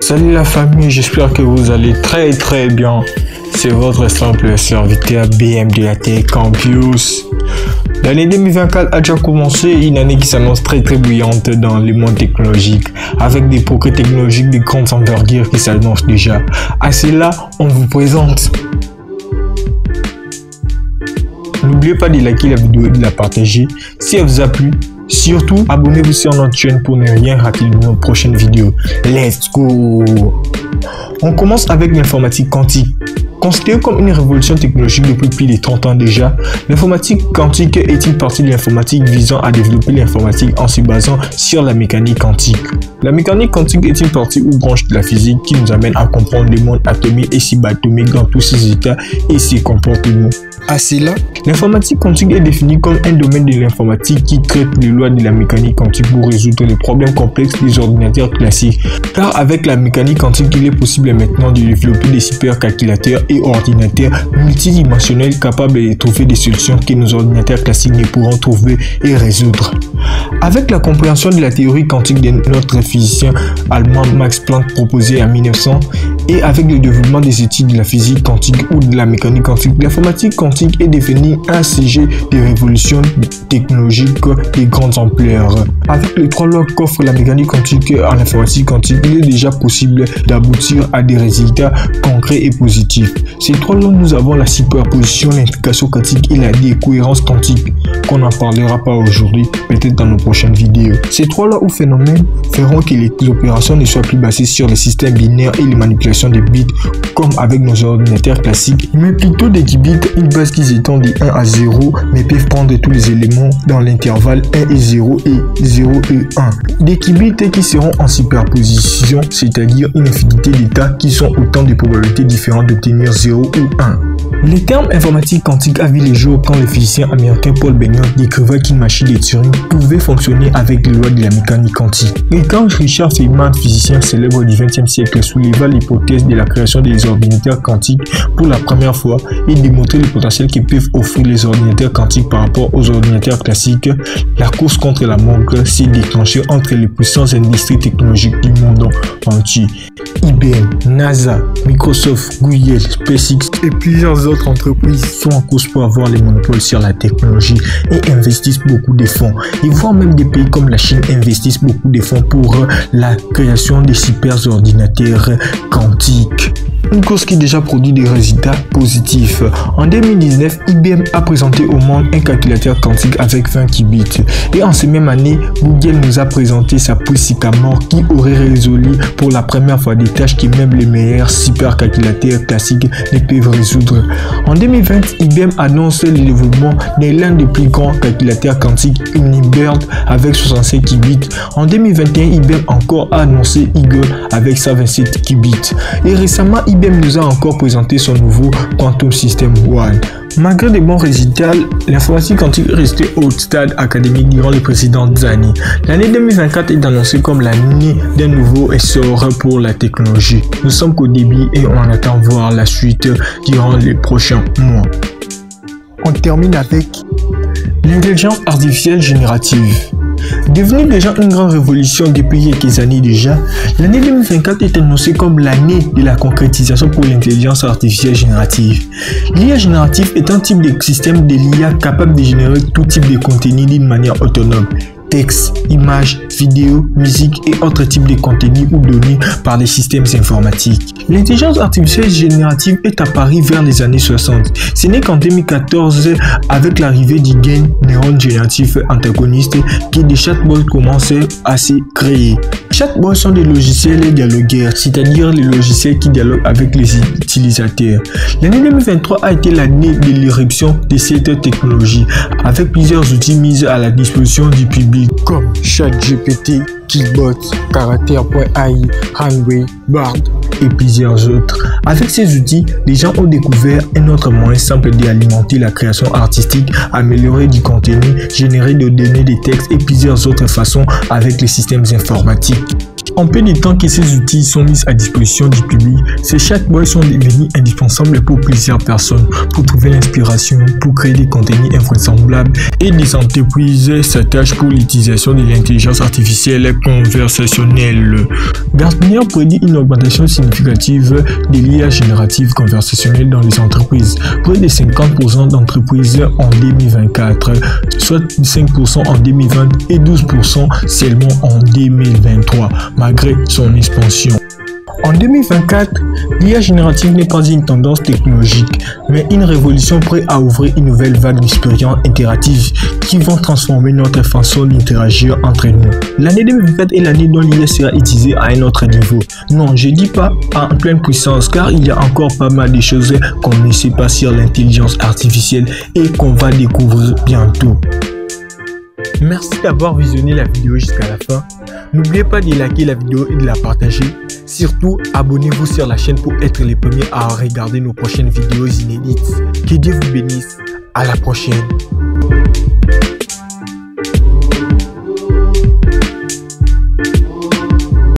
Salut la famille, j'espère que vous allez très bien. C'est votre simple serviteur BM de la Tech Campus. L'année 2024 a déjà commencé, une année qui s'annonce très brillante dans le monde technologique, avec des progrès technologiques de grande envergure qui s'annoncent déjà. À cela, on vous présente. N'oubliez pas de liker la vidéo et de la partager si elle vous a plu. Surtout, abonnez-vous sur notre chaîne pour ne rien rater de nos prochaines vidéos. Let's go! On commence avec l'informatique quantique. Considérée comme une révolution technologique depuis plus de 30 ans déjà, l'informatique quantique est une partie de l'informatique visant à développer l'informatique en se basant sur la mécanique quantique. La mécanique quantique est une partie ou branche de la physique qui nous amène à comprendre le monde atomique et subatomique dans tous ses états et ses comportements. À cela, l'informatique quantique est définie comme un domaine de l'informatique qui traite les lois de la mécanique quantique pour résoudre les problèmes complexes des ordinateurs classiques. Car avec la mécanique quantique, il est possible maintenant de développer des supercalculateurs et ordinateurs multidimensionnels capables de trouver des solutions que nos ordinateurs classiques ne pourront trouver et résoudre. Avec la compréhension de la théorie quantique de notre physicien allemand Max Planck proposée en 1900 et avec le développement des études de la physique quantique ou de la mécanique quantique, l'informatique quantique est devenue un sujet de révolution technologique de grande ampleur. Avec les trois lois qu'offre la mécanique quantique en informatique quantique, il est déjà possible d'aboutir à des résultats concrets et positifs. Ces trois lois, nous avons la superposition, l'intégration quantique et la décohérence quantique, qu'on n'en parlera pas aujourd'hui, peut-être dans nos prochaines vidéos. Ces trois lois ou phénomènes feront que les opérations ne soient plus basées sur les systèmes binaires et les manipulations de bits, comme avec nos ordinateurs classiques, mais plutôt des qubits, une base qui s'étend de 1 à 0, mais peuvent prendre tous les éléments dans l'intervalle 1 et 0 et 0 et 1. Des qubits qui seront en superposition, c'est-à-dire une infinité d'états qui sont autant de probabilités différentes d'obtenir 0 ou 1. Le terme informatique quantique a vu les jours quand le physicien américain Paul Benioff découvrait qu'une machine de Turing pouvait fonctionner avec les lois de la mécanique quantique. Et quand Richard Feynman, physicien célèbre du XXe siècle, souleva l'hypothèse de la création des ordinateurs quantiques pour la première fois et démontrer le potentiel que peuvent offrir les ordinateurs quantiques par rapport aux ordinateurs classiques, la course contre la montre s'est déclenchée entre les puissantes industries technologiques du monde entier. IBM, NASA, Microsoft, Google, SpaceX et plusieurs autres entreprises sont en course pour avoir les monopoles sur la technologie et investissent beaucoup de fonds. Et voire même des pays comme la Chine investissent beaucoup de fonds pour la création des super ordinateurs quantiques. Une course qui déjà produit des résultats positifs. En 2019, IBM a présenté au monde un calculateur quantique avec 20 qubits. Et en cette même année, Google nous a présenté sa puce Sycamore qui aurait résolu pour la première fois des tâches que même les meilleurs supercalculateurs classiques ne peuvent résoudre. En 2020, IBM annonce le développement de l'un des plus grands calculateurs quantiques, Unibird, avec 65 qubits. En 2021, IBM encore a annoncé Eagle avec 127 qubits. Et récemment, IBM nous a encore présenté son nouveau Quantum System One. Malgré de bons résultats, l'informatique quantique est restée au stade académique durant les précédentes années. L'année 2024 est annoncée comme l'année d'un nouveau essor pour la technologie. Nous sommes qu'au début et on attend voir la suite durant les prochains mois. On termine avec l'intelligence artificielle générative. Devenue déjà une grande révolution depuis quelques années déjà, l'année 2024 est annoncée comme l'année de la concrétisation pour l'intelligence artificielle générative. L'IA générative est un type de système de l'IA capable de générer tout type de contenu d'une manière autonome. Texte, images, vidéos, musique et autres types de contenus ou données par les systèmes informatiques. L'intelligence artificielle générative est apparue vers les années 60. Ce n'est qu'en 2014, avec l'arrivée du gain neuron génératif antagoniste, que des chatbots commençaient à se créer. Chatbots sont des logiciels dialogueurs, c'est-à-dire les logiciels qui dialoguent avec les utilisateurs. L'année 2023 a été l'année de l'éruption de cette technologie, avec plusieurs outils mis à la disposition du public comme ChatGPT, Keyboot, Character.ai, Runway, Bard et plusieurs autres. Avec ces outils, les gens ont découvert un autre moyen simple d'alimenter la création artistique, améliorer du contenu, générer des données, des textes et plusieurs autres façons avec les systèmes informatiques. En peu de temps que ces outils sont mis à disposition du public, ces chatbots sont devenus indispensables pour plusieurs personnes pour trouver l'inspiration, pour créer des contenus invraisemblables et des entreprises s'attachent pour l'utilisation de l'intelligence artificielle conversationnelle. Gartner prédit une augmentation significative de l'IA générative conversationnelle dans les entreprises. Près de 50% d'entreprises en 2024, soit 5% en 2020 et 12% seulement en 2023. Malgré son expansion. En 2024, l'IA générative n'est pas une tendance technologique, mais une révolution prête à ouvrir une nouvelle vague d'expériences interactives qui vont transformer notre façon d'interagir entre nous. L'année 2024 est l'année dont l'IA sera utilisée à un autre niveau. Non, je dis pas en pleine puissance, car il y a encore pas mal de choses qu'on ne sait pas sur l'intelligence artificielle et qu'on va découvrir bientôt. Merci d'avoir visionné la vidéo jusqu'à la fin. N'oubliez pas de liker la vidéo et de la partager. Surtout, abonnez-vous sur la chaîne pour être les premiers à regarder nos prochaines vidéos inédites. Que Dieu vous bénisse. À la prochaine.